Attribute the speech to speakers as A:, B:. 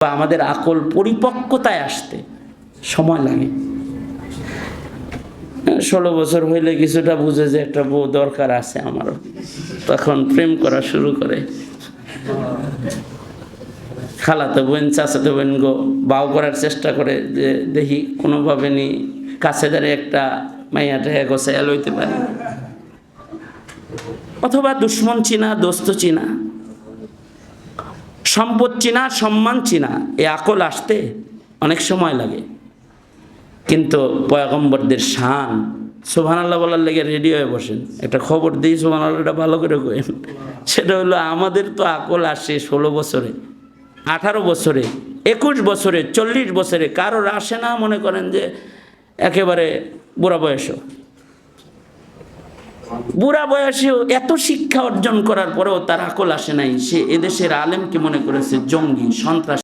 A: বা আমাদের আকল পরিপক্কতায় আসতে সময় লাগে। 16 বছর হইলে কিছুটা বুঝে যে একটা বউ দরকার আছে আমারও, তখন প্রেম করা শুরু করে। খালাতো বোন চাচাতো বোন গো বাউ করার চেষ্টা করে যে দেখি কোনোভাবে নি কাছে দাঁড়িয়ে একটা মাইয়াটা গোছাইয়া লইতে পারি, অথবা দুশ্মন চিনা, দোস্ত চিনা, সম্পদ চিনা, সম্মান চিনা, এ আকল আসতে অনেক সময় লাগে। কিন্তু পয়গম্বরদের শান, সুবহানাল্লাহ বলার লেগে রেডি হয়ে বসেন, একটা খবর দিই সুবহানাল্লাহটা ভালো করে কইেন। সেটা হলো আমাদের তো আকল আসে 16 বছরে, 18 বছরে, 21 বছরে, 40 বছরে, কারোর আসে না মনে করেন যে একেবারে বুড়া বয়সও। বুড়া বয়সেও এত শিক্ষা অর্জন করার পরেও তার আকল আসে নাই। সে এদেশের আলেমকে মনে করেছে জঙ্গি, সন্ত্রাসী।